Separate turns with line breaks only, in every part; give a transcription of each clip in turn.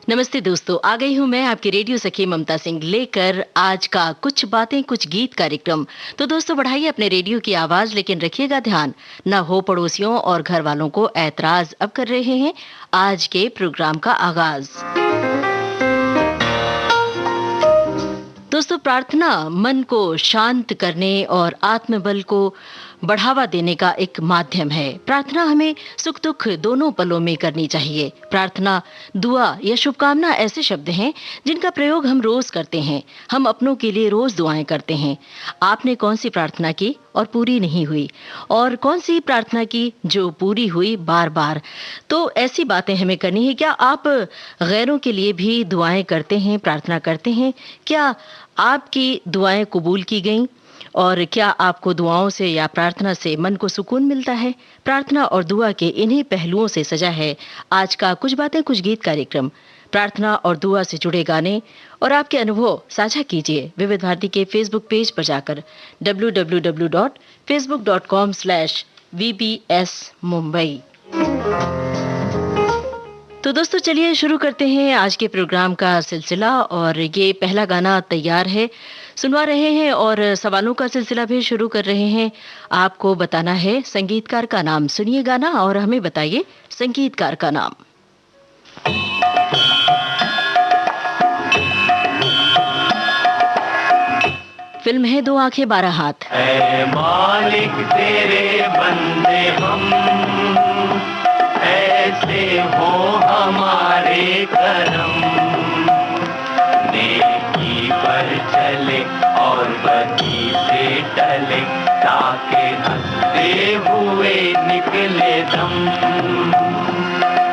नमस्ते दोस्तों, आ गई हूँ मैं आपकी रेडियो सखी ममता सिंह लेकर आज का कुछ बातें कुछ गीत कार्यक्रम। तो दोस्तों बढ़ाइए अपने रेडियो की आवाज, लेकिन रखिएगा ध्यान न हो पड़ोसियों और घर वालों को ऐतराज। अब कर रहे हैं आज के प्रोग्राम का आगाज। दोस्तों प्रार्थना मन को शांत करने और आत्मबल को बढ़ावा देने का एक माध्यम है। प्रार्थना हमें सुख दुख दोनों पलों में करनी चाहिए। प्रार्थना, दुआ या शुभकामना ऐसे शब्द हैं जिनका प्रयोग हम रोज करते हैं। हम अपनों के लिए रोज दुआएं करते हैं। आपने कौन सी प्रार्थना की और पूरी नहीं हुई, और कौन सी प्रार्थना की जो पूरी हुई बार बार? तो ऐसी बातें हमें करनी है। क्या आप गैरों के लिए भी दुआएं करते हैं, प्रार्थना करते हैं? क्या आपकी दुआएं कबूल की गईं? और क्या आपको दुआओं से या प्रार्थना से मन को सुकून मिलता है? प्रार्थना और दुआ के इन्हीं पहलुओं से सजा है आज का कुछ बातें कुछ गीत कार्यक्रम। प्रार्थना और दुआ से जुड़े गाने और आपके अनुभव साझा कीजिए विविध भारती के फेसबुक पेज पर जाकर www.facebook.com/vbsmumbai। तो दोस्तों चलिए शुरू करते हैं आज के प्रोग्राम का सिलसिला। और ये पहला गाना तैयार है, सुनवा रहे हैं और सवालों का सिलसिला भी शुरू कर रहे हैं। आपको बताना है संगीतकार का नाम। सुनिए गाना और हमें बताइए संगीतकार का नाम। फिल्म है दो आंखें बारह हाथ।
ऐ मालिक तेरे बंदे हम, ऐसे हो हमारे करम, नेकी पर चले और बदी से टले, ताके हंसते हुए निकले दम।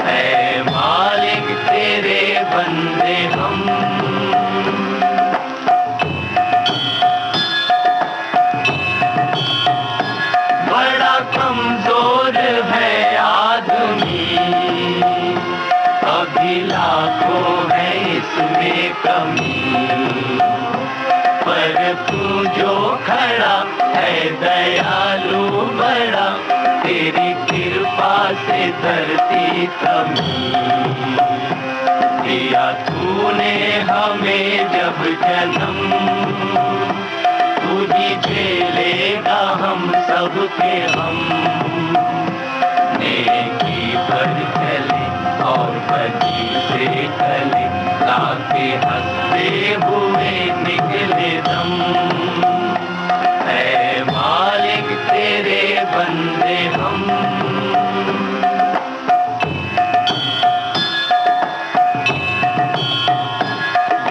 ऐ मालिक तेरे बंदे हम, बड़ा कमजोर है आदमी, अभी लाखों है इसमें कमी, पर तू जो खड़ा है दयालु बड़ा, तेरी कृपा से धरती थमी। दिया तूने हमें जब जन्म, तू ही झेलेगा हम सबके हम, नेकी पर चले और बदी से टले, ताके हंसते हुए निकले दम। ऐ मालिक तेरे बंदे हम,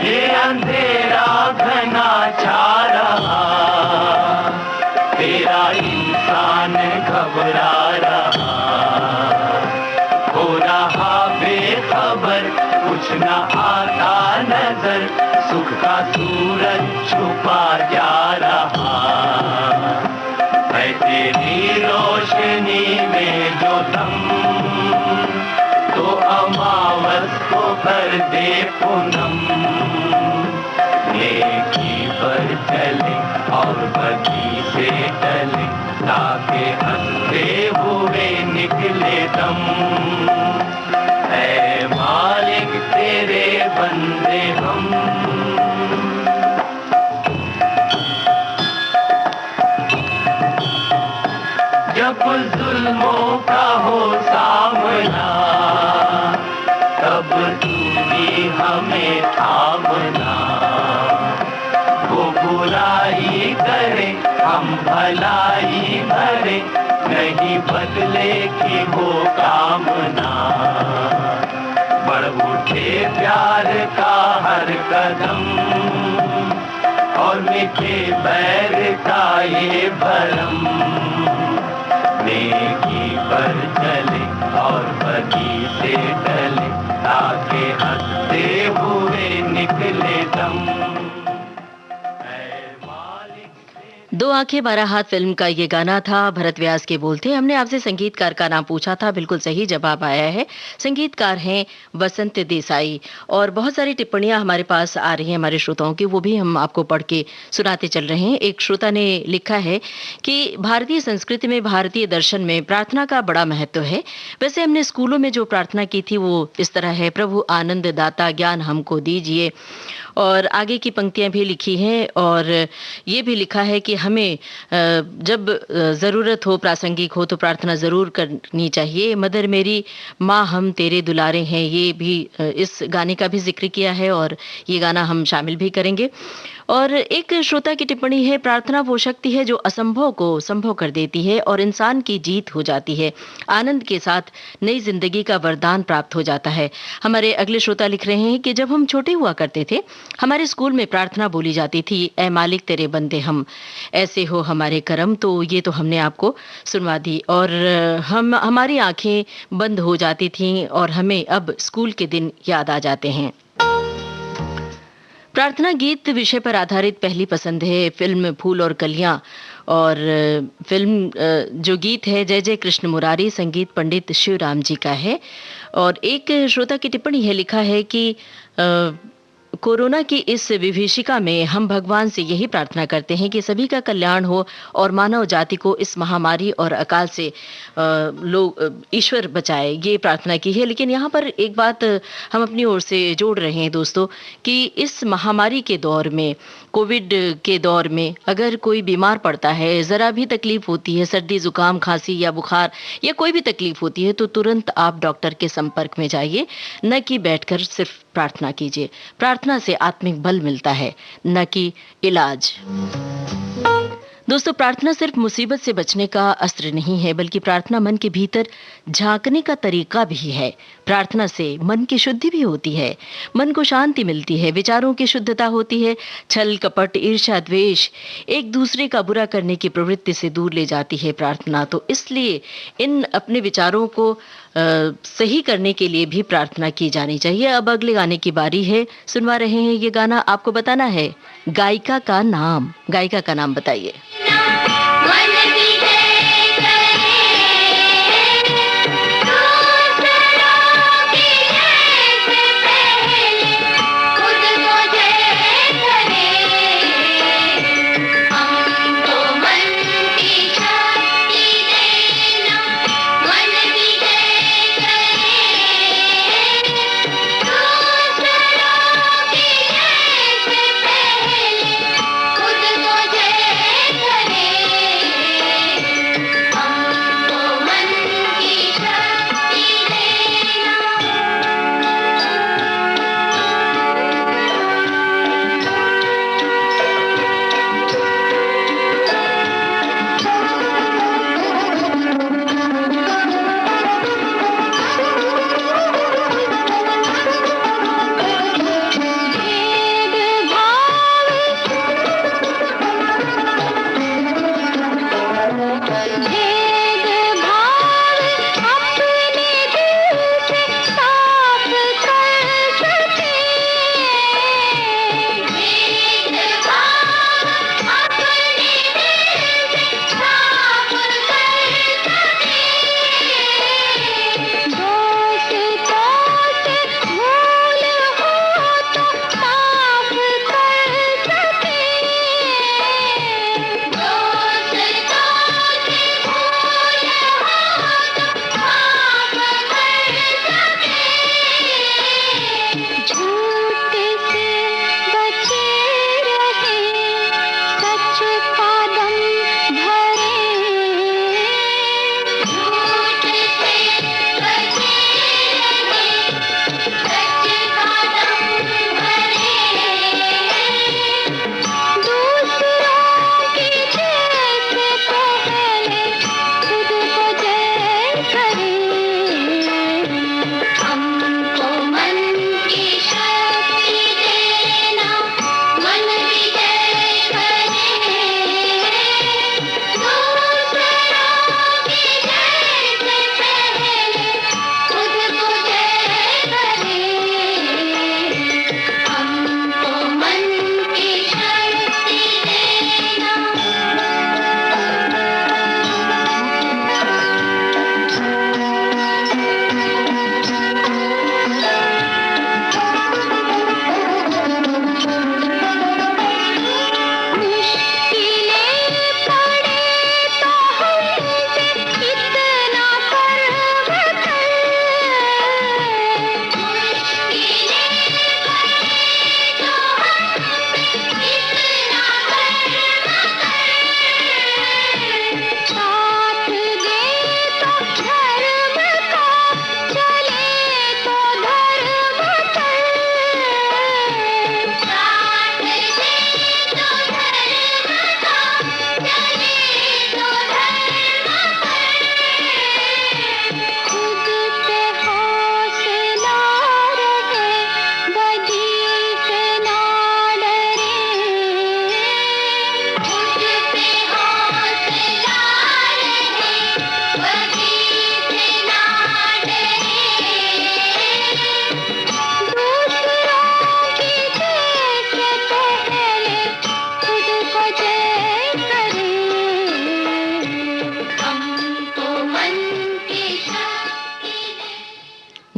ये अंधेरा घना छा रहा, तेरा इंसान घबरा रहा, हो रहा बेखबर, कुछ न आता नजर, सुख का सूरज छुपा जा रहा है। तेरी रोशनी में जो दम, तो अमावस को कर दे पूनम, नेकी पर चले और बदी से टले, ताके हंसते हुए निकले दम। ऐ मालिक तेरे बंदे हम, जब जुल्मों का हो सामना, तब तू भी हमें थामना। वो बुराई करे हम भलाई भरे, नहीं बदले की हो कामना। बढ़ उठे प्यार का हर कदम, और मिटे बैर का ये भरम, नेकी पर चले और बदी से टले, ताके हंसते हुए निकले दम।
दो दो आंखें बारह हाथ फिल्म का ये गाना था, भरत व्यास के बोल थे। हमने आपसे संगीतकार का नाम पूछा था, बिल्कुल सही जवाब आया है। संगीतकार हैं वसंत देसाई। और बहुत सारी टिप्पणियां हमारे पास आ रही हैं हमारे श्रोताओं की, वो भी हम आपको पढ़ के सुनाते चल रहे हैं। एक श्रोता ने लिखा है कि भारतीय संस्कृति में, भारतीय दर्शन में प्रार्थना का बड़ा महत्व है। वैसे हमने स्कूलों में जो प्रार्थना की थी वो इस तरह है, प्रभु आनंद दाता ज्ञान हमको दीजिए। और आगे की पंक्तियां भी लिखी हैं और ये भी लिखा है कि हमें जब ज़रूरत हो, प्रासंगिक हो तो प्रार्थना ज़रूर करनी चाहिए। मदर मेरी माँ हम तेरे दुलारे हैं, ये भी इस गाने का भी जिक्र किया है और ये गाना हम शामिल भी करेंगे। और एक श्रोता की टिप्पणी है, प्रार्थना वो शक्ति है जो असंभव को संभव कर देती है और इंसान की जीत हो जाती है। आनंद के साथ नई जिंदगी का वरदान प्राप्त हो जाता है। हमारे अगले श्रोता लिख रहे हैं कि जब हम छोटे हुआ करते थे, हमारे स्कूल में प्रार्थना बोली जाती थी, ऐ मालिक तेरे बंदे हम, ऐसे हो हमारे करम। तो ये तो हमने आपको सुनवा दी और हमारी आंखें बंद हो जाती थीं और हमें अब स्कूल के दिन याद आ जाते हैं। प्रार्थना गीत विषय पर आधारित पहली पसंद है फिल्म फूल और कलियां। और फिल्म जो गीत है जय जय कृष्ण मुरारी, संगीत पंडित शिवराम जी का है। और एक श्रोता की टिप्पणी है, लिखा है कि कोरोना की इस विभीषिका में हम भगवान से यही प्रार्थना करते हैं कि सभी का कल्याण हो और मानव जाति को इस महामारी और अकाल से लोग ईश्वर बचाए, ये प्रार्थना की है। लेकिन यहाँ पर एक बात हम अपनी ओर से जोड़ रहे हैं दोस्तों, कि इस महामारी के दौर में, कोविड के दौर में अगर कोई बीमार पड़ता है, ज़रा भी तकलीफ होती है, सर्दी जुकाम खांसी या बुखार या कोई भी तकलीफ होती है, तो तुरंत आप डॉक्टर के संपर्क में जाइए, न कि बैठकर सिर्फ प्रार्थना कीजिए। प्रार्थना से आत्मिक बल मिलता है, न कि इलाज। दोस्तों, प्रार्थना सिर्फ मुसीबत से बचने का अस्त्र नहीं है, बल्कि प्रार्थना मन के भीतर झांकने का तरीका भी है। प्रार्थना से मन की शुद्धि भी होती है, मन को शांति मिलती है, विचारों की शुद्धता होती है। छल कपट ईर्ष्या द्वेष, एक दूसरे का बुरा करने की प्रवृत्ति से दूर ले जाती है प्रार्थना। तो इसलिए इन अपने विचारों को सही करने के लिए भी प्रार्थना की जानी चाहिए। अब अगले गाने की बारी है, सुनवा रहे हैं ये गाना। आपको बताना है गायिका का नाम, गायिका का नाम बताइए।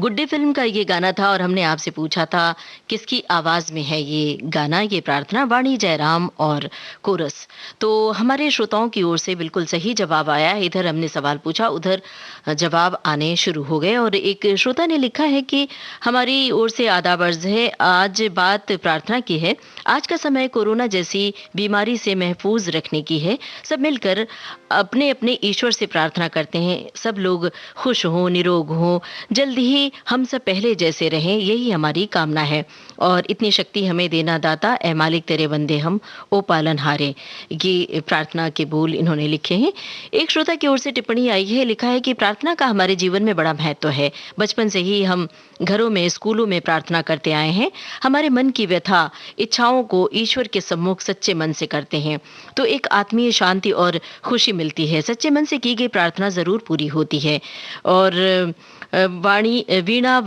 गुड्डे फिल्म का ये गाना था और हमने आपसे पूछा था किसकी आवाज में है ये गाना, ये प्रार्थना। वाणी जयराम और कोरस। तो हमारे श्रोताओं की ओर से बिल्कुल सही जवाब आया। इधर हमने सवाल पूछा, उधर जवाब आने शुरू हो गए। और एक श्रोता ने लिखा है कि हमारी ओर से आदाब अर्ज है, आज बात प्रार्थना की है। आज का समय कोरोना जैसी बीमारी से महफूज रखने की है। सब मिलकर अपने अपने ईश्वर से प्रार्थना करते हैं, सब लोग खुश हों, निरोग हों, जल्द ही हम सब पहले जैसे रहें, यही हमारी कामना है। और इतनी शक्ति हमें देना दाता, ए मालिक तेरे बंदे हम, ओ पालनहारे। ये प्रार्थना के बोल इन्होंने लिखे हैं। एक श्रोता की ओर से टिप्पणी आई है, लिखा है कि प्रार्थना का हमारे जीवन में बड़ा महत्व है। बचपन से ही हम घरों में, स्कूलों में प्रार्थना करते आए हैं। हमारे मन की व्यथा, इच्छाओं को ईश्वर के सम्मुख सच्चे मन से करते हैं तो एक आत्मीय शांति और खुशी मिलती है। सच्चे मन से की गई प्रार्थना जरूर पूरी होती है। और वाणी वीणा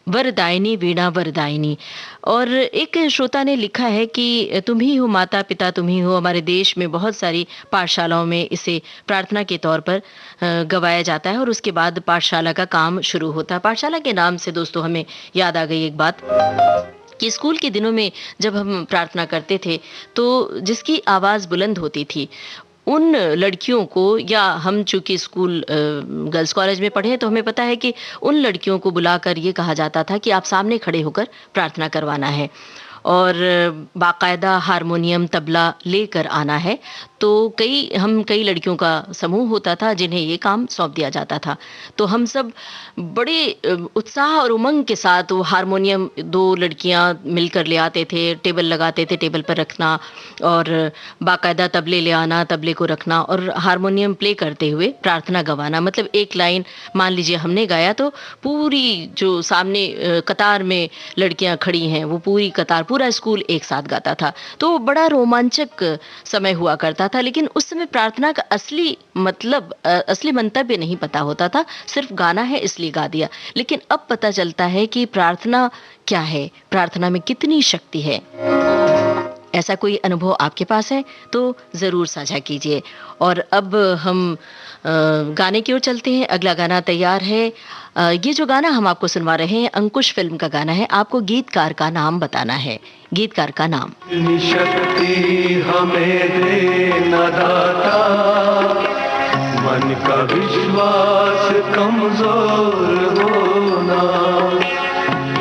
वरदायिनी, वीणा वरदायिनी। और एक श्रोता ने लिखा है कि तुम ही हो माता पिता, तुम ही हो। हमारे देश में बहुत सारी पाठशालाओं में इसे प्रार्थना के तौर पर गवाया जाता है और उसके बाद पाठशाला का काम शुरू होता है। पाठशाला के नाम से दोस्तों हमें याद आ गई एक बात कि स्कूल के दिनों में जब हम प्रार्थना करते थे तो जिसकी आवाज़ बुलंद होती थी उन लड़कियों को, या हम चूंकि स्कूल गर्ल्स कॉलेज में पढ़े हैं तो हमें पता है कि उन लड़कियों को बुलाकर ये कहा जाता था कि आप सामने खड़े होकर प्रार्थना करवाना है और बाकायदा हारमोनियम तबला लेकर आना है। तो कई लड़कियों का समूह होता था जिन्हें ये काम सौंप दिया जाता था। तो हम सब बड़े उत्साह और उमंग के साथ वो हारमोनियम 2 लड़कियां मिलकर ले आते थे, टेबल लगाते थे, टेबल पर रखना और बाकायदा तबले ले आना, तबले को रखना और हारमोनियम प्ले करते हुए प्रार्थना गवाना। मतलब एक लाइन मान लीजिए हमने गाया तो पूरी जो सामने कतार में लड़कियां खड़ी हैं वो पूरी कतार, पूरा स्कूल एक साथ गाता था। तो बड़ा रोमांचक समय हुआ करता था। लेकिन उस समय प्रार्थना का असली मतलब, असली मंतव्य नहीं पता होता था, सिर्फ गाना है इसलिए गा दिया। लेकिन अब पता चलता है कि प्रार्थना क्या है, प्रार्थना में कितनी शक्ति है। ऐसा कोई अनुभव आपके पास है तो जरूर साझा कीजिए। और अब हम गाने की ओर चलते हैं। अगला गाना तैयार है। ये जो गाना हम आपको सुनवा रहे हैं अंकुश फिल्म का गाना है। आपको गीतकार का नाम बताना है, गीतकार का नाम।
शक्ति हमें देना दाता, मन का विश्वास कमजोर होना।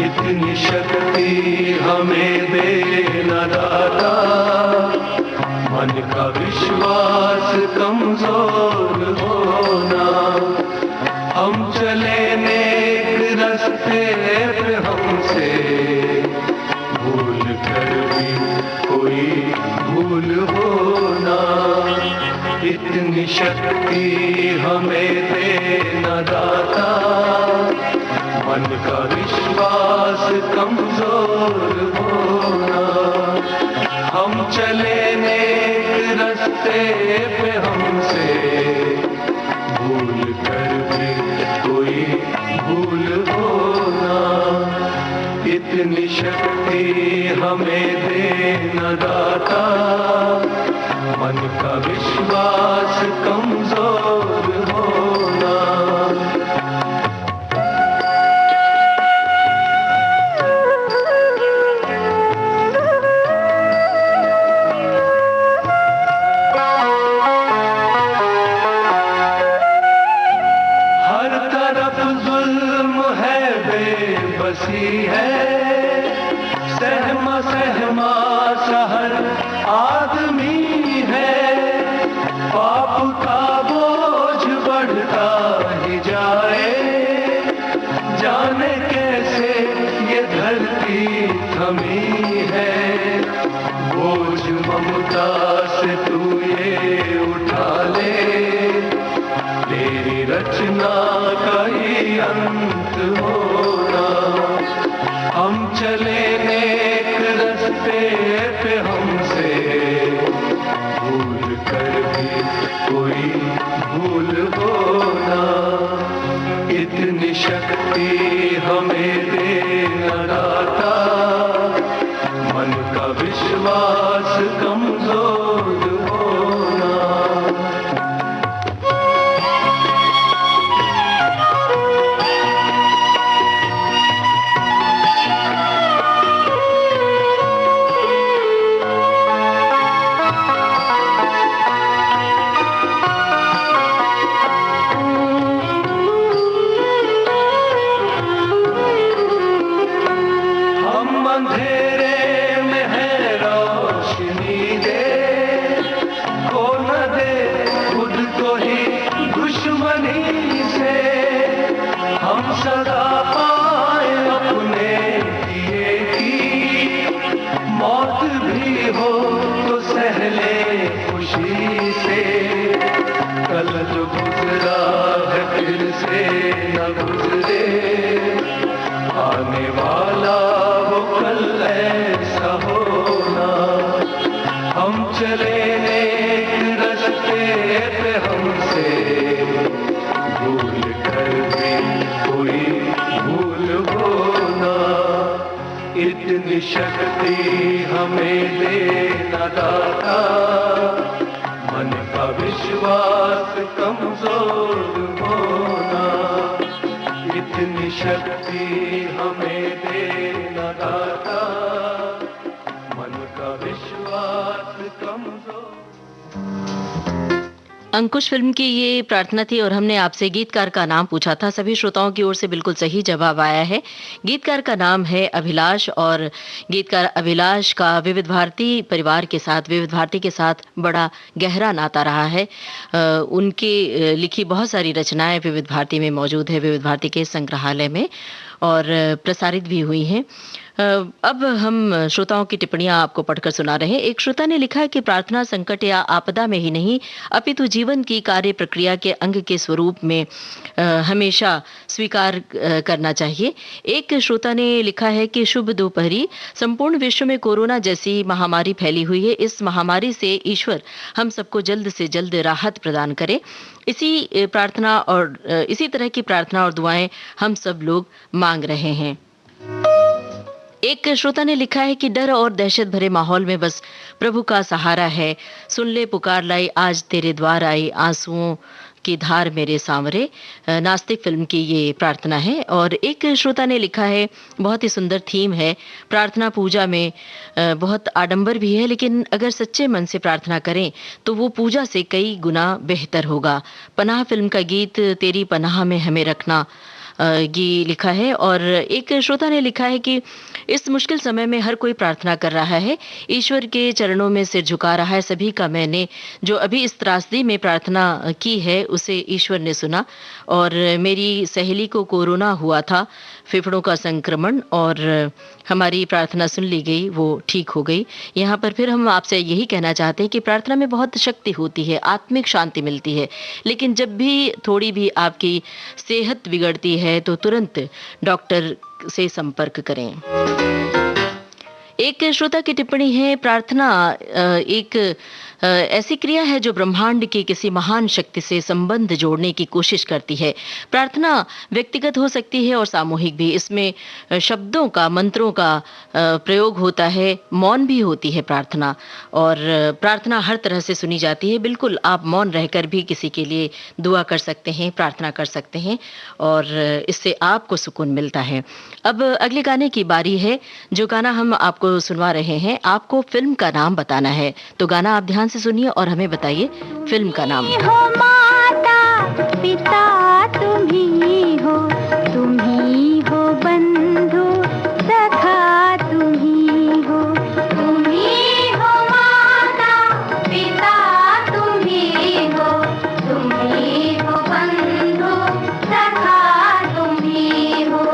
इतनी शक्ति हमें देना दाता, मन का विश्वास कमजोर होना। हम चले नेक रास्ते पे, हमसे भूल कर भी कोई भूल होना। इतनी शक्ति हमें देना दाता, मन का विश्वास कमजोर होना। हम चले नेक रास्ते पे, हमसे भूल कर भी कोई भूल होना। इतनी शक्ति हमें देना दाता, मन का विश्वास कमजोर होना। सहमा सहर आदमी है, पाप का बोझ बढ़ता ही जाए। जाने कैसे ये धरती थमी है, बोझ ममता से तू ये उठा ले। तेरी रचना का ही अंत होना। हम चले नेक रास्ते पे, हमसे भूल कर भी कोई भूल होना। इतनी शक्ति हमें देना दाता, मन का विश्वास कमजोर होना। इतनी शक्ति हमें देना दाता, मन का विश्वास कमजोर होना, इतनी शक्ति हमें देना दाता, मन का विश्वास कमजोर।
अंकुश फिल्म की ये प्रार्थना थी और हमने आपसे गीतकार का नाम पूछा था। सभी श्रोताओं की ओर से बिल्कुल सही जवाब आया है। गीतकार का नाम है अभिलाष और गीतकार अभिलाष का विविध भारती परिवार के साथ, विविध भारती के साथ बड़ा गहरा नाता रहा है। उनकी लिखी बहुत सारी रचनाएं विविध भारती में मौजूद है, विविध भारती के संग्रहालय में, और प्रसारित भी हुई हैं। अब हम श्रोताओं की टिप्पणियां आपको पढ़कर सुना रहे हैं। एक श्रोता ने लिखा है कि प्रार्थना संकट या आपदा में ही नहीं अपितु जीवन की कार्य प्रक्रिया के अंग के स्वरूप में हमेशा स्वीकार करना चाहिए। एक श्रोता ने लिखा है कि शुभ दोपहरी। संपूर्ण विश्व में कोरोना जैसी महामारी फैली हुई है। इस महामारी से ईश्वर हम सबको जल्द से जल्द राहत प्रदान करे। इसी तरह की प्रार्थना और दुआएं हम सब लोग मांग रहे हैं। एक श्रोता ने लिखा है कि डर और दहशत भरे माहौल में बस प्रभु का सहारा है। सुन ले पुकार लाई, आज तेरे द्वार आई, आंसुओं की धार मेरे सांवरे। नास्तिक फिल्म की ये प्रार्थना है। और एक श्रोता ने लिखा है, बहुत ही सुंदर थीम है। प्रार्थना पूजा में बहुत आडंबर भी है, लेकिन अगर सच्चे मन से प्रार्थना करें तो वो पूजा से कई गुना बेहतर होगा। पनाह फिल्म का गीत तेरी पनाह में हमें रखना, ये लिखा है। और एक श्रोता ने लिखा है कि इस मुश्किल समय में हर कोई प्रार्थना कर रहा है, ईश्वर के चरणों में सिर झुका रहा है। सभी का मैंने जो अभी इस त्रासदी में प्रार्थना की है उसे ईश्वर ने सुना। और मेरी सहेली को कोरोना हुआ था, फेफड़ों का संक्रमण, और हमारी प्रार्थना सुन ली गई, वो ठीक हो गई। यहाँ पर फिर हम आपसे यही कहना चाहते हैं कि प्रार्थना में बहुत शक्ति होती है, आत्मिक शांति मिलती है, लेकिन जब भी थोड़ी भी आपकी सेहत बिगड़ती है तो तुरंत डॉक्टर से संपर्क करें। एक श्रोता की टिप्पणी है, प्रार्थना एक ऐसी क्रिया है जो ब्रह्मांड की किसी महान शक्ति से संबंध जोड़ने की कोशिश करती है। प्रार्थना व्यक्तिगत हो सकती है और सामूहिक भी। इसमें शब्दों का, मंत्रों का प्रयोग होता है, मौन भी होती है प्रार्थना, और प्रार्थना हर तरह से सुनी जाती है। बिल्कुल आप मौन रहकर भी किसी के लिए दुआ कर सकते हैं, प्रार्थना कर सकते हैं, और इससे आपको सुकून मिलता है। अब अगले गाने की बारी है। जो गाना हम आपको सुनवा रहे हैं, आपको फिल्म का नाम बताना है। तो गाना आप ध्यान से सुनिए और हमें बताइए फिल्म का नाम।
हो माता पिता तुम ही हो बंधु सखा तुम ही हो माता पिता तुम ही हो बंधु सखा तुम ही हो।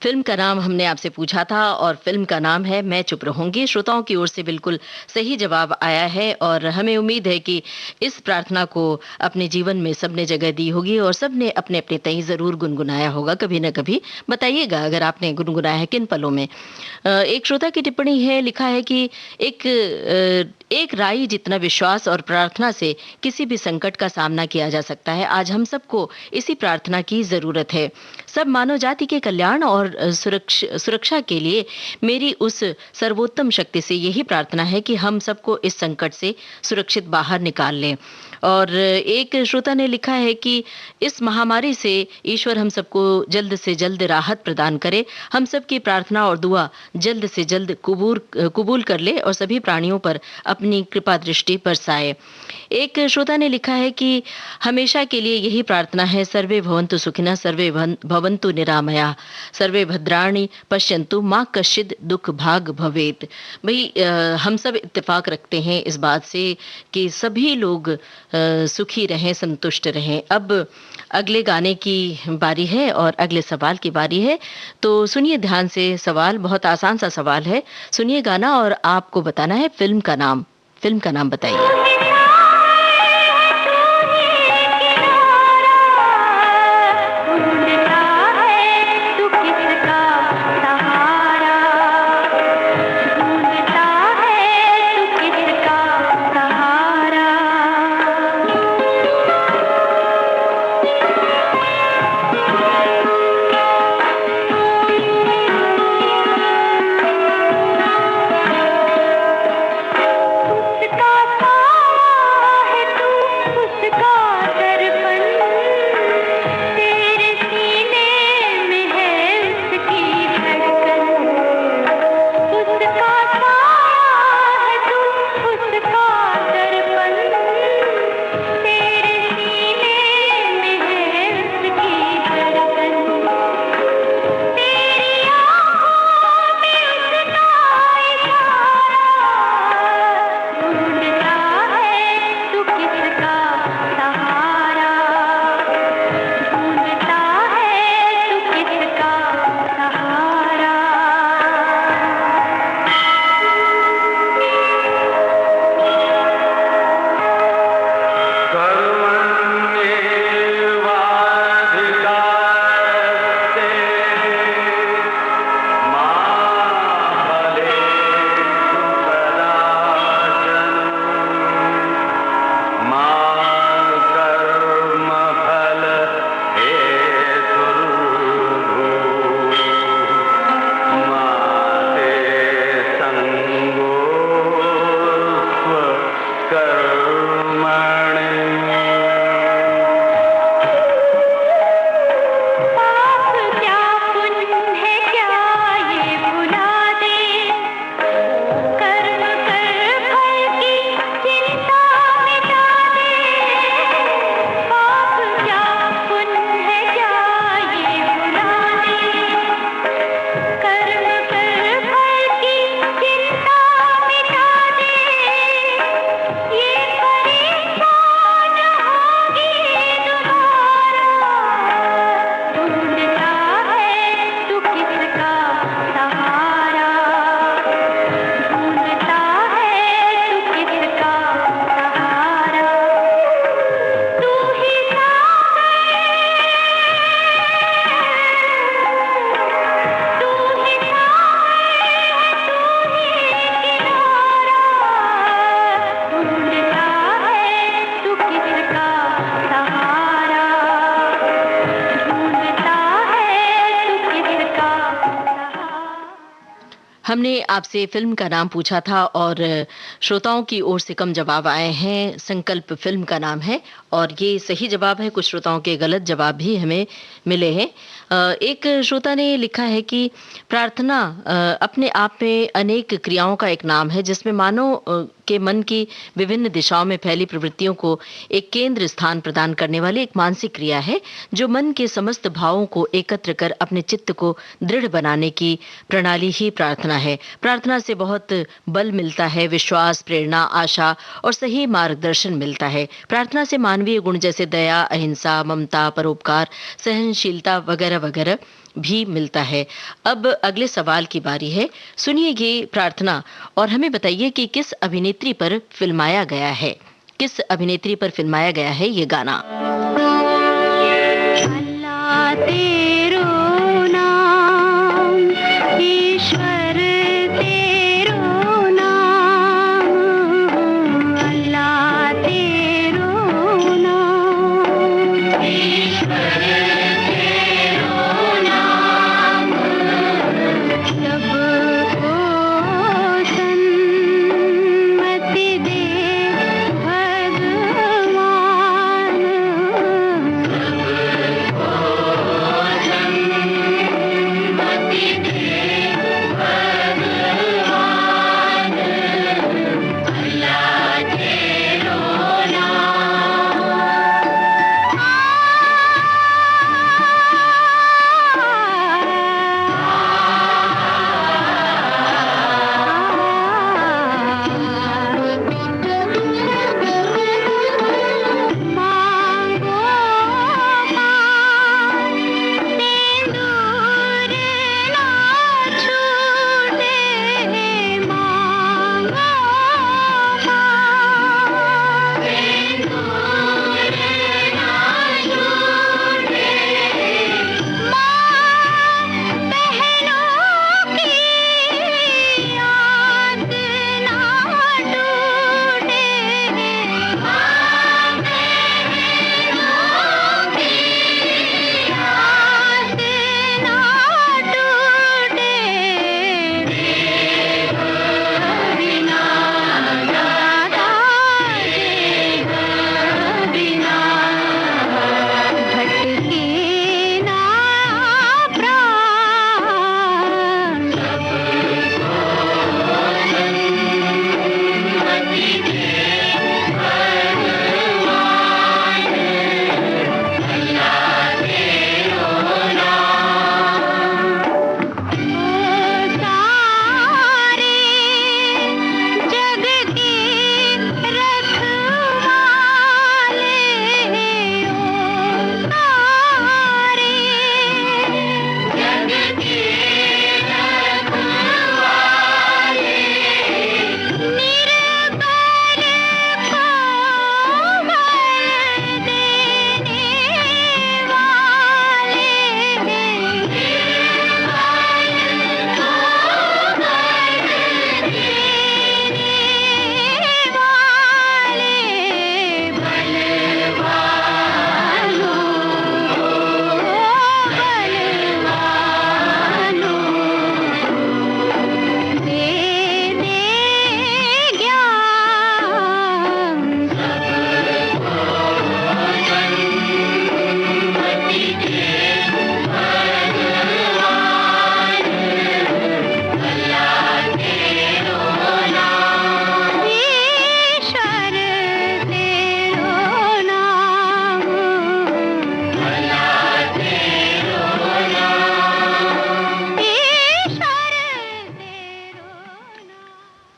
फिल्म का नाम हमने आपसे पूछा था और फिल्म का नाम है मैं चुप रहूंगी। श्रोताओं की ओर से बिल्कुल सही जवाब आया है और हमें उम्मीद है कि इस प्रार्थना को अपने जीवन में सबने जगह दी होगी और सबने अपने अपने तय जरूर गुनगुनाया होगा कभी न कभी। बताइएगा अगर आपने गुनगुनाया है किन पलों में। एक श्रोता की टिप्पणी है, लिखा है कि एक राई जितना विश्वास और प्रार्थना से किसी भी संकट का सामना किया जा सकता है। आज हम सबको इसी प्रार्थना की जरूरत है। सब मानव जाति के कल्याण और सुरक्षा के लिए मेरी उस सर्वोत्तम शक्ति से यही प्रार्थना है कि हम सबको इस संकट से सुरक्षित बाहर निकाल लें। और एक श्रोता ने लिखा है कि इस महामारी से ईश्वर हम सबको जल्द से जल्द राहत प्रदान करे। हम सब की प्रार्थना और दुआ जल्द से जल्द कबूल कर ले और सभी प्राणियों पर अपनी कृपा दृष्टि बरसाए। एक श्रोता ने लिखा है कि हमेशा के लिए यही प्रार्थना है, सर्वे भवन्तु सुखिनः, सर्वे भवन्तु निरामयाः, सर्वे भद्राणि पश्यन्तु, मा कश्चित् दुख भाग भवेत्। भाई हम सब इत्तेफाक रखते हैं इस बात से कि सभी लोग सुखी रहें, संतुष्ट रहें। अब अगले गाने की बारी है और अगले सवाल की बारी है, तो सुनिए ध्यान से सवाल। बहुत आसान सा सवाल है, सुनिए गाना और आपको बताना है फिल्म का नाम। फिल्म का नाम बताइए। हमने आपसे फिल्म का नाम पूछा था और श्रोताओं की ओर से कम जवाब आए हैं। संकल्प फिल्म का नाम है और ये सही जवाब है। कुछ श्रोताओं के गलत जवाब भी हमें मिले हैं। एक श्रोता ने लिखा है कि प्रार्थना अपने आप में अनेक क्रियाओं का एक नाम है, जिसमें मानव के मन की विभिन्न दिशाओं में फैली प्रवृत्तियों को एक केंद्र स्थान प्रदान करने वाली एक मानसिक क्रिया है, जो मन के समस्त भावों को एकत्र कर अपने चित्त को दृढ़ बनाने की प्रणाली ही प्रार्थना है। प्रार्थना से बहुत बल मिलता है, विश्वास, प्रेरणा, आशा और सही मार्गदर्शन मिलता है। प्रार्थना से मानवीय गुण जैसे दया, अहिंसा, ममता, परोपकार, सहनशीलता वगैरह वगैरह भी मिलता है। अब अगले सवाल की बारी है। सुनिए ये प्रार्थना और हमें बताइए कि किस अभिनेत्री पर फिल्माया गया है। किस अभिनेत्री पर फिल्माया गया है ये गाना।
अल्लाह तेरो नाम, ईश्वर तेरो नाम, अल्लाह तेरो नाम, ईश्वर तेरो नाम, सबको सन्मति दे भगवान,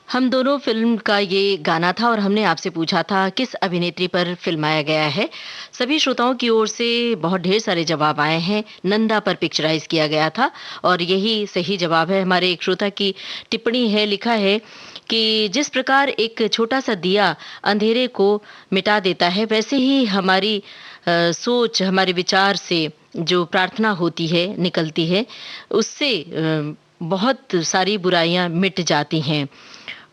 हम दोनों फिल्म का ये गाना था और हमने आपसे पूछा था किस अभिनेत्री पर फिल्माया गया है। सभी श्रोताओं की ओर से बहुत ढेर सारे जवाब आए हैं। नंदा पर पिक्चराइज किया गया था और यही सही जवाब है। हमारे एक श्रोता की टिप्पणी है, लिखा है कि जिस प्रकार एक छोटा सा दिया अंधेरे को मिटा देता है, वैसे ही हमारी सोच, हमारे विचार से जो प्रार्थना होती है, निकलती है, उससे बहुत सारी बुराइयां मिट जाती हैं।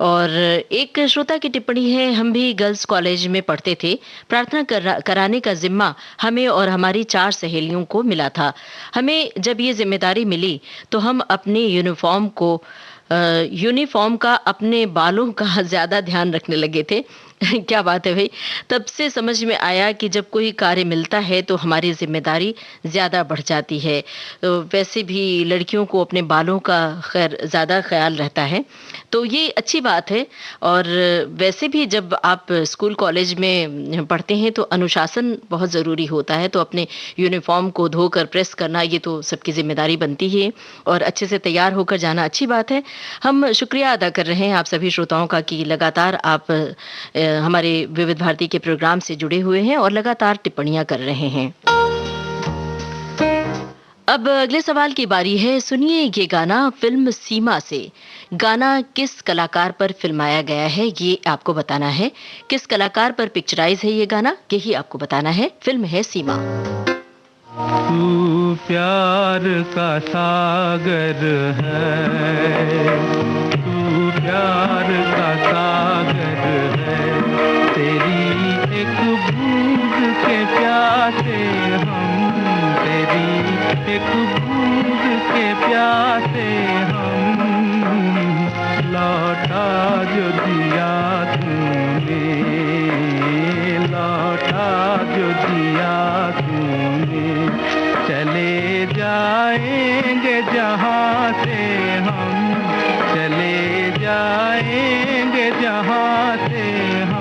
और एक श्रोता की टिप्पणी है, हम भी गर्ल्स कॉलेज में पढ़ते थे, प्रार्थना कराने का जिम्मा हमें और हमारी 4 सहेलियों को मिला था। हमें जब ये जिम्मेदारी मिली तो हम अपने यूनिफॉर्म का, अपने बालों का ज़्यादा ध्यान रखने लगे थे। क्या बात है भाई। तब से समझ में आया कि जब कोई कार्य मिलता है तो हमारी जिम्मेदारी ज़्यादा बढ़ जाती है। तो वैसे भी लड़कियों को अपने बालों का खैर ज़्यादा ख्याल रहता है, तो ये अच्छी बात है। और वैसे भी जब आप स्कूल कॉलेज में पढ़ते हैं तो अनुशासन बहुत ज़रूरी होता है, तो अपने यूनिफॉर्म को धोकर प्रेस करना ये तो सबकी जिम्मेदारी बनती है और अच्छे से तैयार होकर जाना अच्छी बात है। हम शुक्रिया अदा कर रहे हैं आप सभी श्रोताओं का कि लगातार आप हमारे विविध भारती के प्रोग्राम से जुड़े हुए हैं और लगातार टिप्पणियां कर रहे हैं। अब अगले सवाल की बारी है। सुनिए ये गाना फिल्म सीमा से। गाना किस कलाकार पर फिल्माया गया है ये आपको बताना है। किस कलाकार पर पिक्चराइज है ये गाना, यही आपको बताना है। फिल्म है सीमा।
तू प्यार का सागर है, तू प्यार का सागर है, तेरी एक बूंद के प्यासे हम, तेरी एक बूंद के प्यासे हम, लौटा जो दिया तूने, लौटा जो दिया तूने, चले जाएंगे जहाँ से हम, चले जाएंगे जहाँ से हम।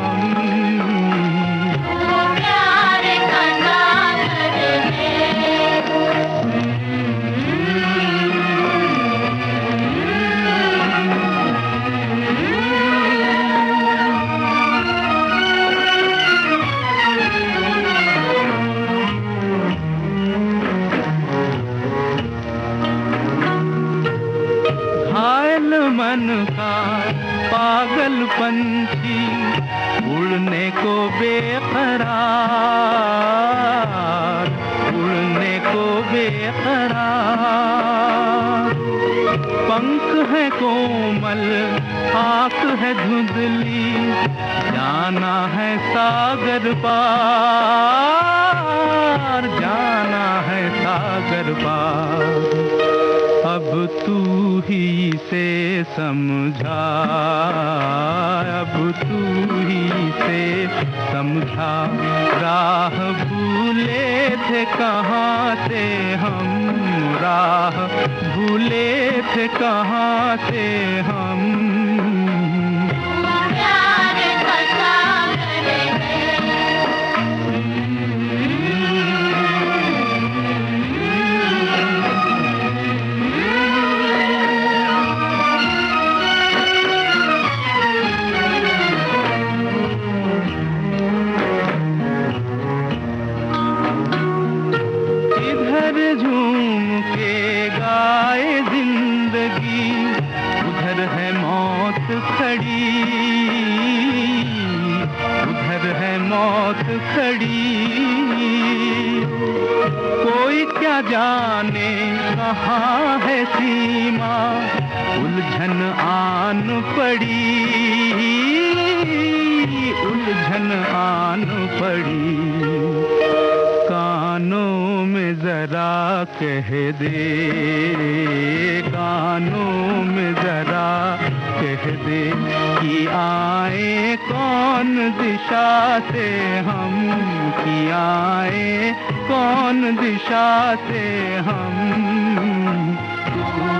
प्यार का सागर
घायल मन का पागल पंछी उड़ने को बेकरार, उड़ने को बेकरार, पंख है कोमल आँख है धुंधली, जाना है सागर पार, जाना है सागर पार, अब तू ही से समझा, अब तू ही से समझा, राह भूले थे कहाँ से हम, राह भूले थे कहाँ से हम।
प्यार का सागर
इधर झूम के गाए जिंदगी, उधर है मौत खड़ी, उधर है मौत खड़ी, कोई क्या जाने कहाँ है सीमा, उलझन आन पड़ी, उलझन आन पड़ी, कानों में जरा कह दे, कानों में जरा कह दे कि आए कौन दिशा से हम, कि आए कौन दिशा से हम।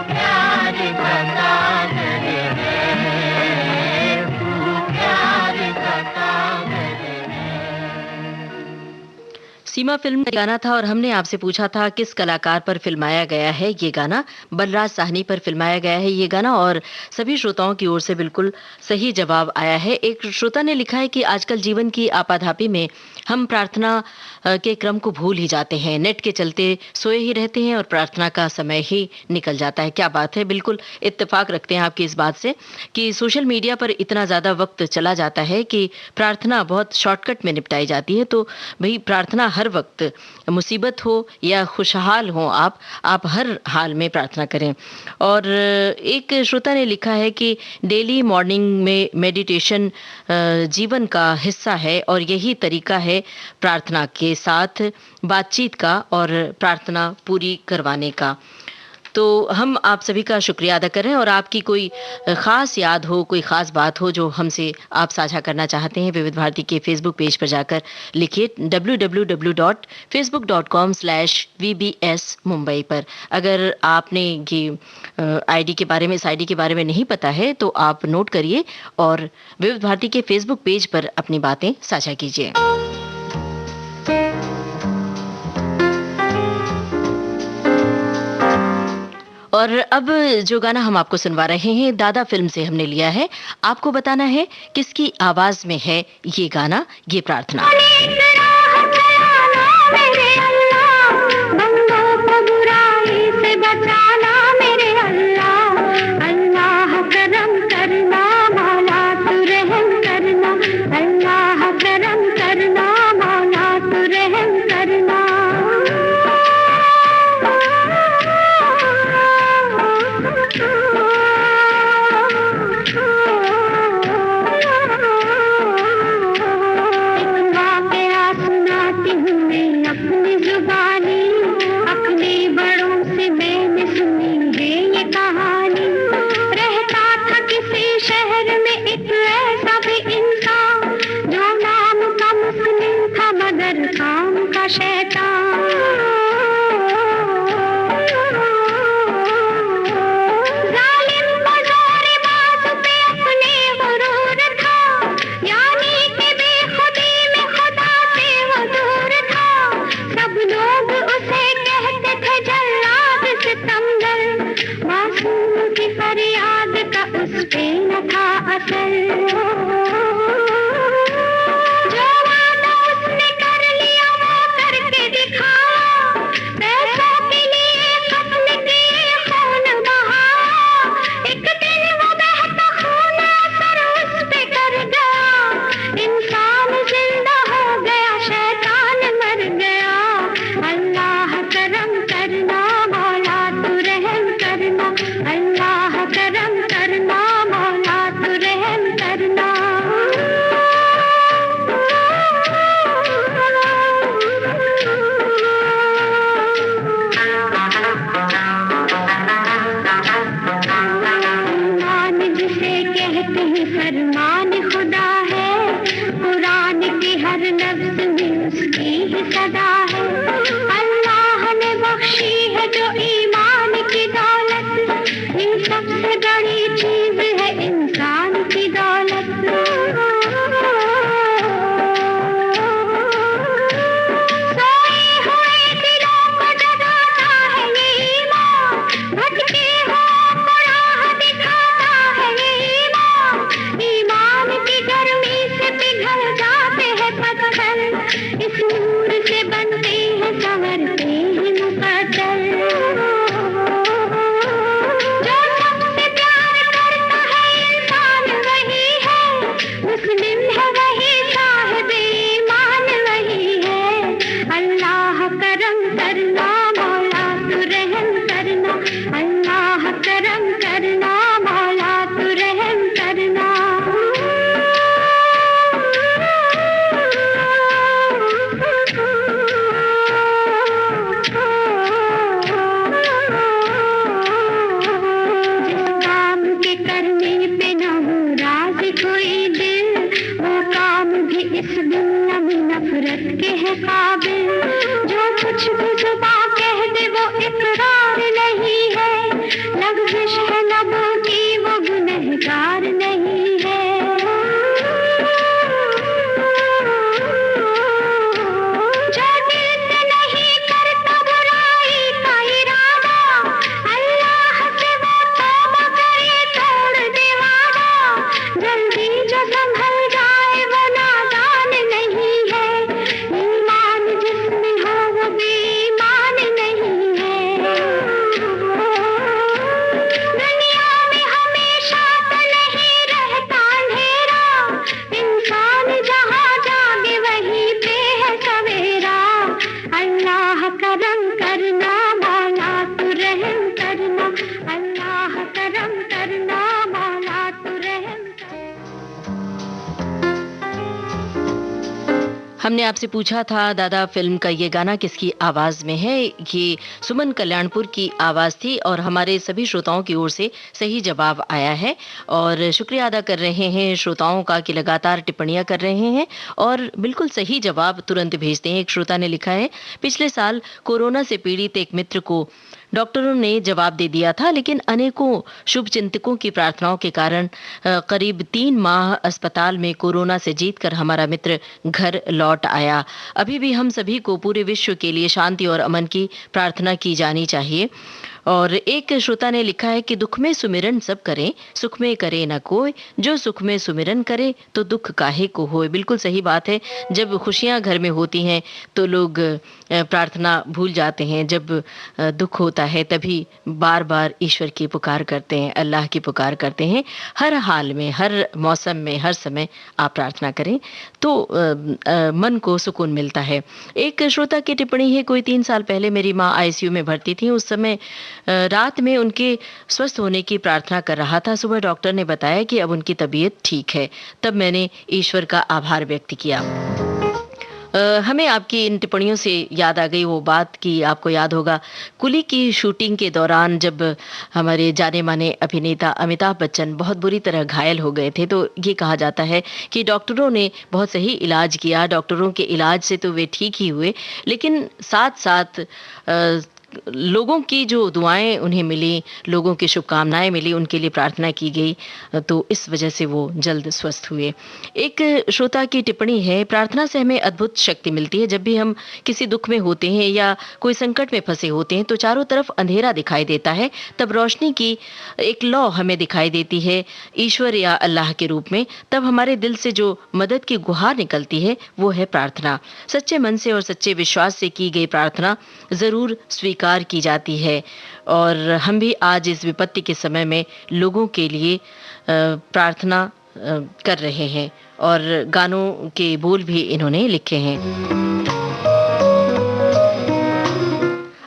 प्यार का सागर है, तू प्यार का सागर
सीमा फिल्म का गाना था और हमने आपसे पूछा था किस कलाकार पर फिल्माया गया है ये गाना। बलराज साहनी पर फिल्माया गया है ये गाना और सभी श्रोताओं की ओर से बिल्कुल सही जवाब आया है। एक श्रोता ने लिखा है कि आजकल जीवन की आपाधापी में हम प्रार्थना के क्रम को भूल ही जाते हैं, नेट के चलते सोए ही रहते हैं और प्रार्थना का समय ही निकल जाता है। क्या बात है, बिल्कुल इत्तेफाक रखते हैं आपकी इस बात से कि सोशल मीडिया पर इतना ज़्यादा वक्त चला जाता है कि प्रार्थना बहुत शॉर्टकट में निपटाई जाती है। तो भाई प्रार्थना हर वक्त, मुसीबत हो या खुशहाल हो, आप हर हाल में प्रार्थना करें। और एक श्रोता ने लिखा है कि डेली मॉर्निंग में मेडिटेशन जीवन का हिस्सा है और यही तरीका है प्रार्थना के साथ बातचीत का और प्रार्थना पूरी करवाने का। तो हम आप सभी का शुक्रिया अदा कर रहे हैं और आपकी कोई ख़ास याद हो, कोई ख़ास बात हो जो हमसे आप साझा करना चाहते हैं, विविध भारती के फेसबुक पेज पर जाकर लिखिए www.facebook.com/VBS मुंबई पर। अगर आपने ये आईडी के बारे में, इस आईडी के बारे में नहीं पता है तो आप नोट करिए और विविध भारती के फेसबुक पेज पर अपनी बातें साझा कीजिए। और अब जो गाना हम आपको सुनवा रहे हैं दादा फिल्म से हमने लिया है। आपको बताना है किसकी आवाज में है ये गाना, ये प्रार्थना।
मेरे अल्लाह, बंदों को बुराई बचाना मेरे अल्लाह, अल्लाह करम करना मौला तू रहम करना, अल्लाह करम करना मौला तू रहम करना। अपनी जुबानी अपने बड़ों से मैंने सुनी है ये कहानी। रहता था किसी शहर में एक ऐसा भी इंसान, जो नाम का मुस्लिम था मगर काम का शैतान। जालिम को जोरे बाजू पे अपने गुरूर था, यानी कि बेखुदी में खुदा से वो दूर था। सब लोग उसे कहते थे जल्लाद सितमगर, मासूम की फरियाद का उस पे न था असर। जो वादा उसने कर लिया वो करके दिखाया, पैसों के लिए कत्ल किए खून बहाया। एक दिन वो बहता खून असर उस पे कर गया, इंसान जिंदा हो गया शैतान मर गया। अल्लाह करम करना मौला तू रहम करना, अल्लाह करम करना मौला तू रहम करना। ईमान जिसे कहते हैं फरमान खुदा है, कुरान की हर लफ्ज में उसकी ही सदा है। अल्लाह ने बख्शी है जो ईमान की दौलत, ये सबसे बड़ी चीज है इंसान की दौलत। सोए हुए दिलों को जगाता है ये ईमान, भटके हुओं को राह दिखाता है ये ईमान। ईमान की गर्मी से पिघल जाते हैं पत्थर, इस नूर से बनते हैं संवरते हैं मुकद्दर। जो सबसे प्यार करता है इंसान वही है, मुस्लिम है वही साहिब ईमान वही है। अल्लाह करम करना मौला तू रहम करना, अल्लाह करम करना मौला तू रहम करना। जिस काम के करने पे न हो राज़ी कोई दिल, वो काम भी इस दुनिया में नफरत के है काबिल। जो कुछ भी जुबां कह दे वो इकरार नहीं है, लग़्ज़िश है लबों की वो गुनहगार नहीं है। जो दिल से नहीं करता बुराई का इरादा, अल्लाह से वो तौबा करे तोड़ दे वादा। जल्दी जो संभल जाए वो नादान नहीं है, ईमान जिसमें हो वो बेईमान नहीं है। दुनिया में हमेशा तो नहीं रहता अंधेरा, इंसान जहाँ जागे वहीं पे है सवेरा। अल्लाह करम करना मौला तू रहम करना, अल्लाह करम करना मौला तू रहम करना।
हमने आपसे पूछा था दादा फिल्म का ये गाना किसकी आवाज में है। ये सुमन कल्याणपुर की आवाज थी और हमारे सभी श्रोताओं की ओर से सही जवाब आया है। और शुक्रिया अदा कर रहे हैं श्रोताओं का कि लगातार टिप्पणियां कर रहे हैं और बिल्कुल सही जवाब तुरंत भेजते हैं। एक श्रोता ने लिखा है, पिछले साल कोरोना से पीड़ित एक मित्र को डॉक्टरों ने जवाब दे दिया था, लेकिन अनेकों शुभचिंतकों की प्रार्थनाओं के कारण करीब 3 माह अस्पताल में कोरोना से जीतकर हमारा मित्र घर लौट आया। अभी भी हम सभी को पूरे विश्व के लिए शांति और अमन की प्रार्थना की जानी चाहिए। और एक श्रोता ने लिखा है कि दुख में सुमिरन सब करें, सुख में करे न कोई, जो सुख में सुमिरन करे तो दुख काहे को होए। बिल्कुल सही बात है। जब खुशियां घर में होती हैं तो लोग प्रार्थना भूल जाते हैं। जब दुख होता है तभी बार बार ईश्वर की पुकार करते हैं, अल्लाह की पुकार करते हैं। हर हाल में, हर मौसम में, हर समय आप प्रार्थना करें तो मन को सुकून मिलता है। एक श्रोता की टिप्पणी है, कोई 3 साल पहले मेरी माँ आईसीयू में भर्ती थी। उस समय रात में उनके स्वस्थ होने की प्रार्थना कर रहा था। सुबह डॉक्टर ने बताया कि अब उनकी तबीयत ठीक है। तब मैंने ईश्वर का आभार व्यक्त किया। हमें आपकी इन टिप्पणियों से याद आ गई वो बात कि आपको याद होगा कुली की शूटिंग के दौरान जब हमारे जाने माने अभिनेता अमिताभ बच्चन बहुत बुरी तरह घायल हो गए थे, तो ये कहा जाता है कि डॉक्टरों ने बहुत सही इलाज किया। डॉक्टरों के इलाज से तो वे ठीक ही हुए, लेकिन साथ साथ लोगों की जो दुआएं उन्हें मिली, लोगों की शुभकामनाएं मिली, उनके लिए प्रार्थना की गई, तो इस वजह से वो जल्द स्वस्थ हुए। एक श्रोता की टिप्पणी है, प्रार्थना से हमें अद्भुत शक्ति मिलती है। जब भी हम किसी दुख में होते हैं या कोई संकट में फंसे होते हैं तो चारों तरफ अंधेरा दिखाई देता है, तब रोशनी की एक लौ हमें दिखाई देती है ईश्वर या अल्लाह के रूप में। तब हमारे दिल से जो मदद की गुहार निकलती है वो है प्रार्थना। सच्चे मन से और सच्चे विश्वास से की गई प्रार्थना जरूर स्वीकार की जाती है। और हम भी आज इस विपत्ति के समय में लोगों के लिए प्रार्थना कर रहे हैं और गानों के बोल भी इन्होंने लिखे हैं।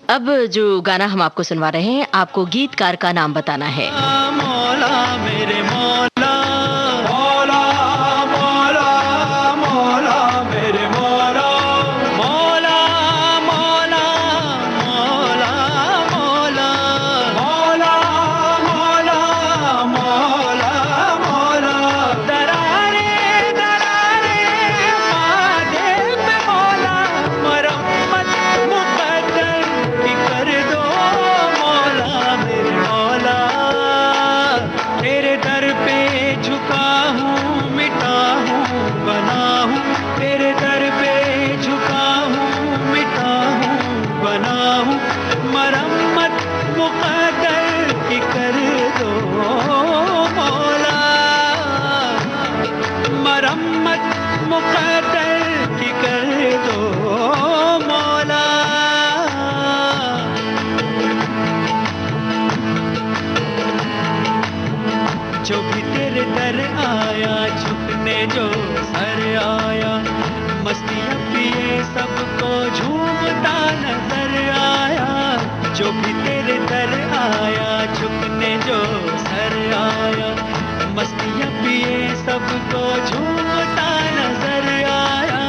अब जो गाना हम आपको सुनवा रहे हैं, आपको गीतकार का नाम बताना है।
मौला मेरे मौला, मौला मौला मौला मेरे मौला, मौला मौला मौला मौला, मौला मौला मौला मौला, दरारे दरारे माथे पे मौला, मरम्मत मुकद्दर की कर दो मौला मेरे मौला। तेरे दर पे झुका हूँ, मिटा हूँ, बना हूँ, तेरे दर पे झुका हूँ, मिटा हूँ, बना हूँ, मरम्मत मुकद्दर की कर दो मौला, मरम्मत मुकद्दर की कर दो मौला। जो भी तेरे दर आया, झुकने जो सर आया, मस्तियाँ पिए सबको झूमता नजर आया। जो भी तेरे दर आया, झुकने जो सर आया, मस्तियाँ पिए सबको झूमता नजर आया।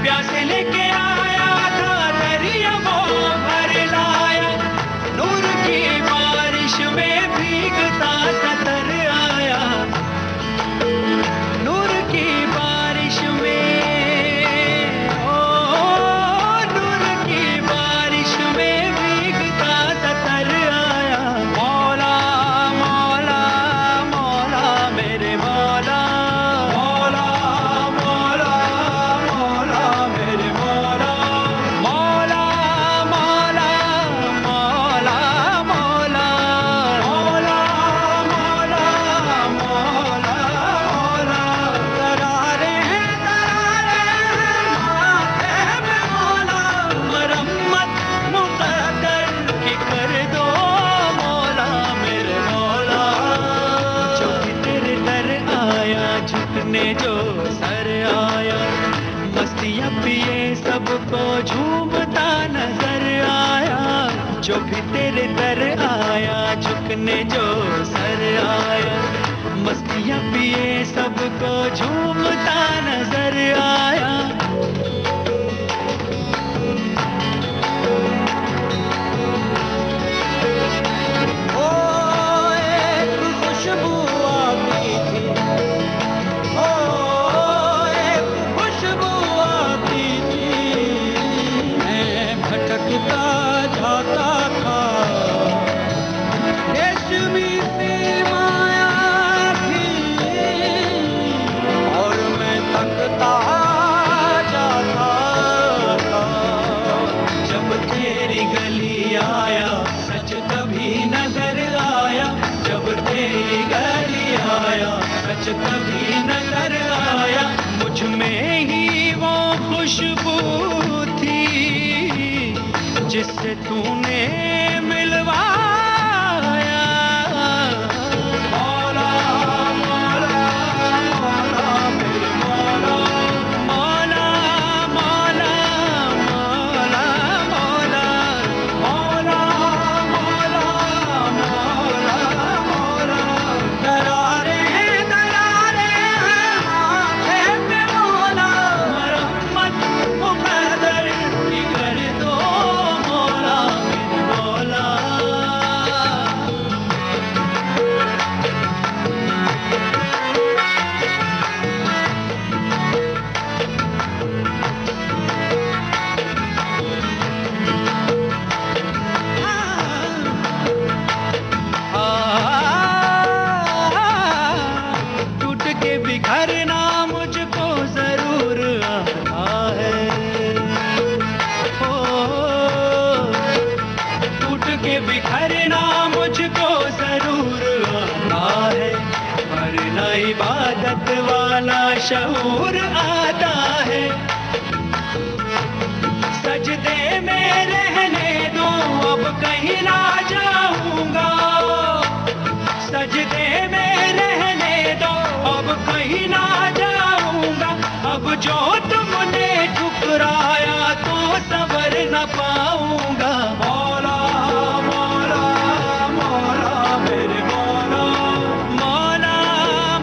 प्यासे लेके आया था दरिया वो भर लाया, नूर की बारिश में भीगता सतर आया, नूर की बारिश में, ओ नूर की बारिश में भीगता सतर आया। मौला मौला मौला मेरे मौला, मौला मौला मौला मेरे मौला, मौला मौला मौला मौला, मौला मौला मौला मौला, दरारे दरारे माथे पे मौला, मरम्मत मुकद्दर की कर दो मौला मेरे मौला। जो भी तेरे दर आया, झुकने जो सर आया, मस्तियाँ पिए सबको झूमता नजर आया। जो भी तेरे दर आया, झुकने जो सर आया, मस्तियाँ पिए सबको झूमता नजर आया। ओ एक खुशबू आती थी, ओ एक खुशबू आती थी, मैं भटकता जाता था, रेशमी सी माया थी, और मैं तकता
खुशबू थी जिससे तूने मिलवाया। मौला मौला मौला मेरे मौला, मौला मौला मौला मौला, मौला मौला मौला मौला। दरारे दरारे आंखें पे मौला, मरहमत मुक़द्दर की कर दो मौला मेरे मौला। टूट के बिखरना मुझको जरूर आता है, ओ टूट के बिखरना मुझको जरूर आता है, वरना इबादत वाला शऊर आता है। सजदे में रहने दो अब कहीं ना जाऊंगा, सजदे में रहने दो अब कहीं ना जाऊंगा। अब जो तुमने ठुकराया तो सबर न पाऊंगा। मौला मौला मौला मेरे मौला, मौला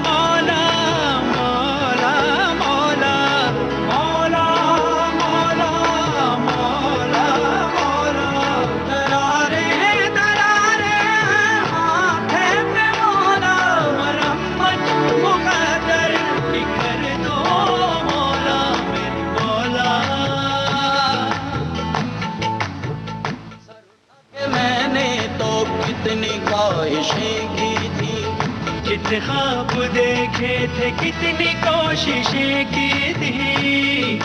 मौला मौला मौला, मौला मौला मौला मौला। दरारे दरारे आंखें पे मौला, मरहमत मुक़द्दर की कर दो मौला मेरे मौला। मैंने तो कितनी ख्वाहिशें की थी, कितने ख्वाब देखे थे, कितनी कोशिशें की थी।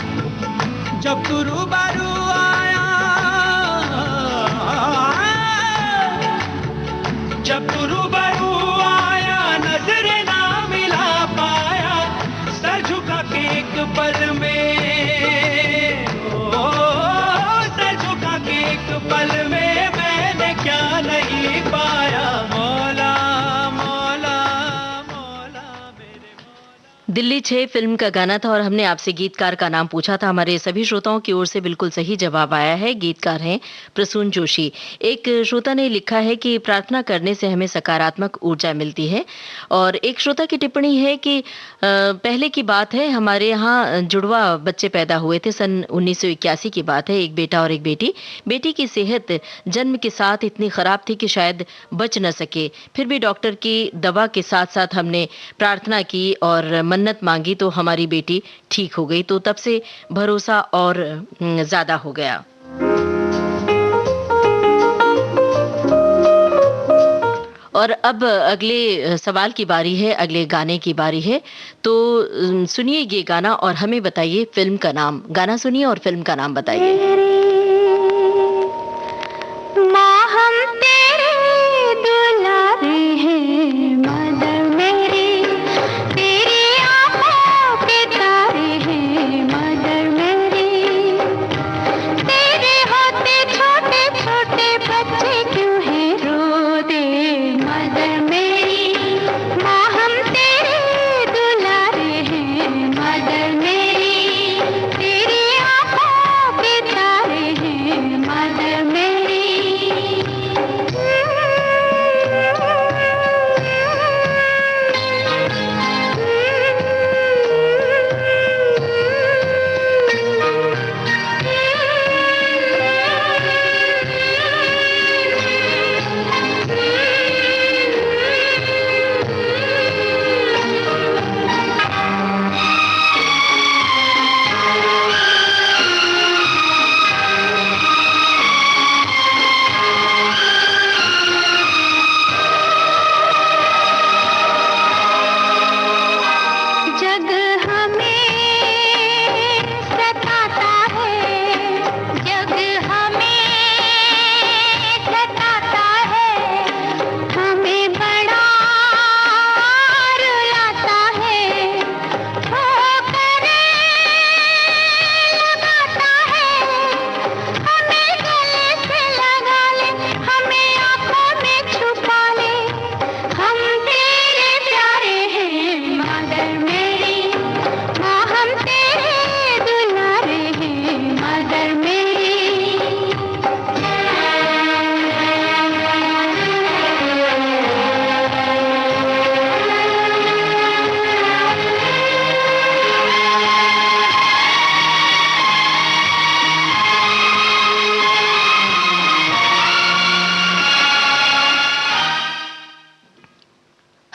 जब तू रूबरू आया, जब तू रूबरू आया, नजर ना मिला पाया, सर झुका के एक पल में, ओ सर झुका के एक पल में मैंने क्या नहीं पाया। मौला मौला मौला मेरे मौला।
दिल्ली 6 फिल्म का गाना था और हमने आपसे गीतकार का नाम पूछा था। हमारे सभी श्रोताओं की ओर से बिल्कुल सही जवाब आया है। गीतकार हैं प्रसून जोशी। एक श्रोता ने लिखा है कि प्रार्थना करने से हमें सकारात्मक ऊर्जा मिलती है। और एक श्रोता की टिप्पणी है कि पहले की बात है, हमारे यहाँ जुड़वा बच्चे पैदा हुए थे। सन 1981 की बात है। एक बेटा और एक बेटी। बेटी की सेहत जन्म के साथ इतनी खराब थी कि शायद बच न सके। फिर भी डॉक्टर की दवा के साथ साथ हमने प्रार्थना की और मन्नत मांगी तो हमारी बेटी ठीक हो गई। तो तब से भरोसा और ज्यादा हो गया। और अब अगले सवाल की बारी है, अगले गाने की बारी है। तो सुनिए ये गाना और हमें बताइए फिल्म का नाम। गाना सुनिए और फिल्म का नाम बताइए।
माँ हम तेरे दुलारे हैं, मदर मेरी तेरी आँखों के तारे हैं, मदर मेरी तेरे होते छोटे छोटे बच्चे क्यों है रोते, मदर मेरी माँ हम तेरे दुलारे हैं, मदर मेरी तेरी आँखों के तारे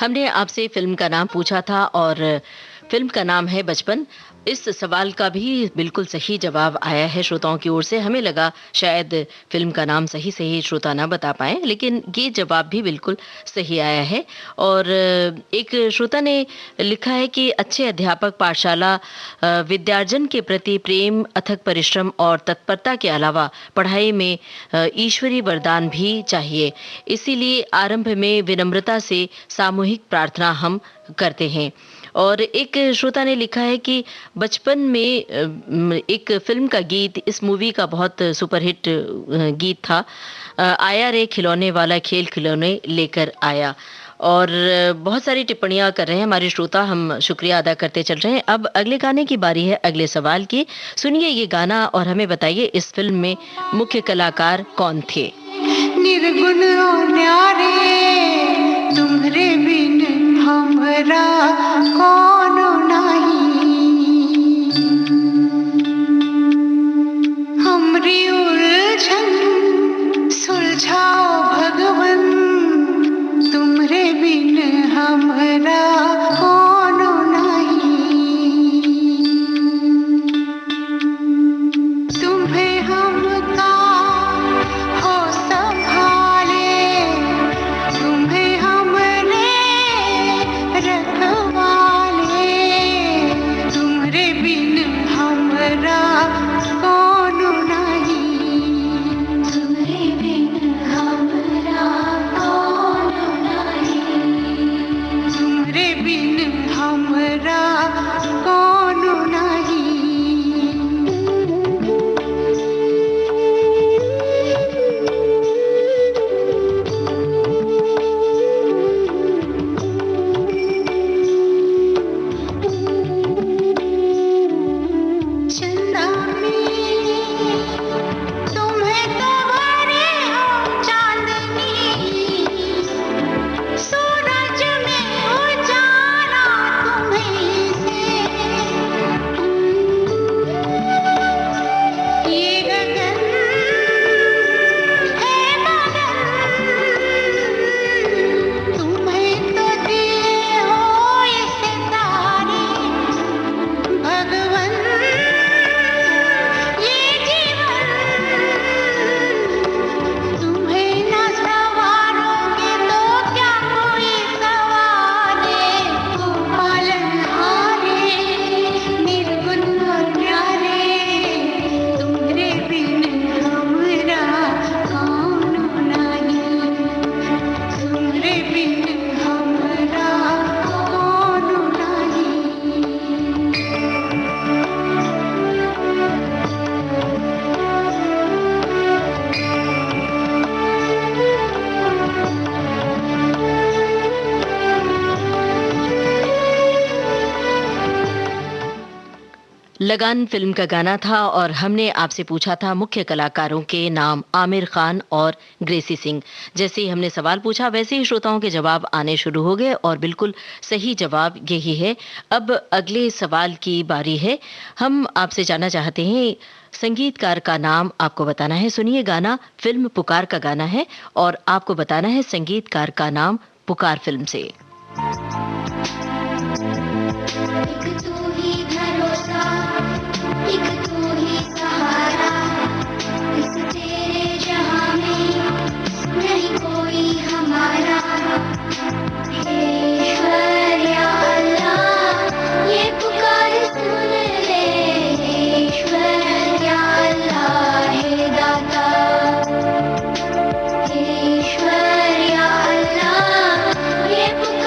हमने आपसे फिल्म का नाम पूछा था और फिल्म का नाम है बचपन। इस सवाल का भी बिल्कुल सही जवाब आया है श्रोताओं की ओर से। हमें लगा शायद फिल्म का नाम सही सही श्रोता ना बता पाएं, लेकिन ये जवाब भी बिल्कुल सही आया है। और एक श्रोता ने लिखा है कि अच्छे अध्यापक पाठशाला विद्यार्जन के प्रति प्रेम, अथक परिश्रम और तत्परता के अलावा पढ़ाई में ईश्वरीय वरदान भी चाहिए। इसीलिए आरंभ में विनम्रता से सामूहिक प्रार्थना हम करते हैं। और एक श्रोता ने लिखा है कि बचपन में एक फिल्म का गीत, इस मूवी का बहुत सुपरहिट गीत था, आया रे खिलौने वाला खेल खिलौने लेकर आया। और बहुत सारी टिप्पणियां कर रहे हैं हमारे श्रोता, हम शुक्रिया अदा करते चल रहे हैं। अब अगले गाने की बारी है अगले सवाल की। सुनिए ये गाना और हमें बताइए इस फिल्म में मुख्य कलाकार कौन थे।
निर्गुण और न्यारे तुम्हारे बिन हमरा कौन नहीं, हमरी उलझन सुलझाओ भगवन, तुम्हारे बिन हमरा कौन नहीं। तुम्हें हमका हो संभाले, तुम्हें हमरे रखवाले, तुम्हारे बिन हमरा कौन नहीं, तुम्हारे बिन हमरा कौन नहीं, तुम्हारे बिन हमरा कौन नहीं। चंदा में तुम्हें तो भरे हो चांदनी, सूरज में उजाला तुम्हें से, ये गगन है मगन, तुम्हें तो दिए हो ये सितारे भगवन, ये जीवन तुम्हें न सवारोगे तो क्या कोई सवारे, तू पालनहारे निर्गुण और न्यारे, तुम्हारे बिन हमरा कौन नहीं, तुम्हारे बिन हमरा कौन नहीं।
लगान फिल्म का गाना था और हमने आपसे पूछा था मुख्य कलाकारों के नाम आमिर खान और ग्रेसी सिंह। जैसे ही हमने सवाल पूछा वैसे ही श्रोताओं के जवाब आने शुरू हो गए और बिल्कुल सही जवाब यही है। अब अगले सवाल की बारी है। हम आपसे जानना चाहते हैं संगीतकार का नाम आपको बताना है। सुनिए गाना फिल्म पुकार का गाना है और आपको बताना है संगीतकार का नाम पुकार फिल्म से।
एक तू ही भरोसा, एक तू ही सहारा, इस तेरे जहां में नहीं कोई हमारा। ईश्वर या अल्लाह ये पुकार सुन ले, ईश्वर या अल्लाह हे दाता, ईश्वर या अल्लाह ये पुकार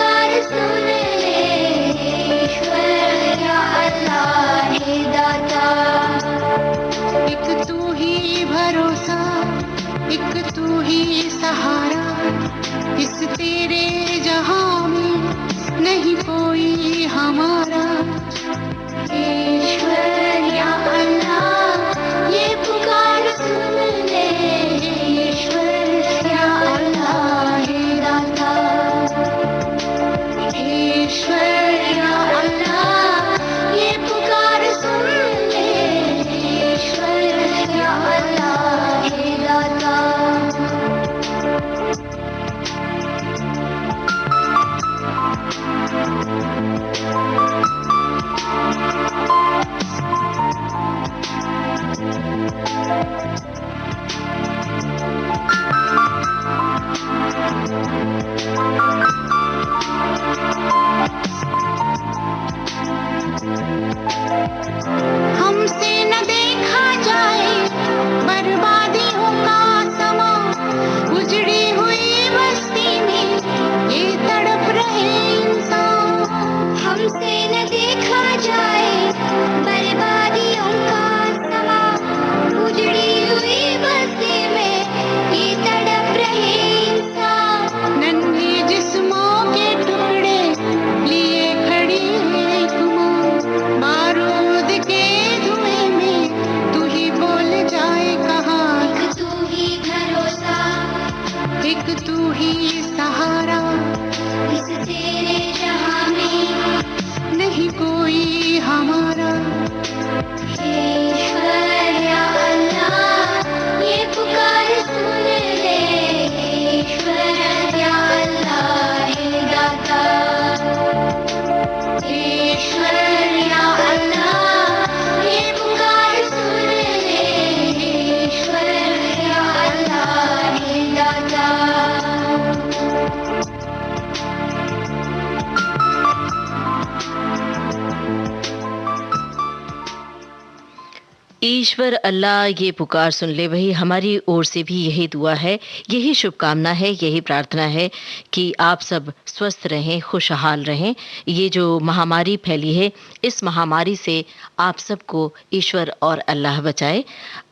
ईश्वर अल्लाह ये पुकार सुन ले वही, हमारी ओर से भी यही दुआ है, यही शुभकामना है, यही प्रार्थना है कि आप सब स्वस्थ रहें, खुशहाल रहें। ये जो महामारी फैली है, इस महामारी से आप सबको ईश्वर और अल्लाह बचाए।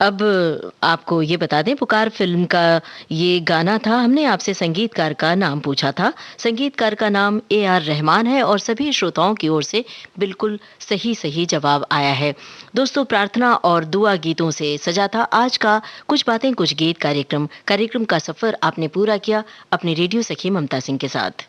अब आपको ये बता दें, पुकार फिल्म का ये गाना था। हमने आपसे संगीतकार का नाम पूछा था। संगीतकार का नाम AR रहमान है और सभी श्रोताओं की ओर से बिल्कुल सही जवाब आया है। दोस्तों, प्रार्थना और दुआ गीतों से सजा था आज का कुछ बातें कुछ गीत कार्यक्रम का सफर आपने पूरा किया अपने रेडियो सखी ममता सिंह के साथ।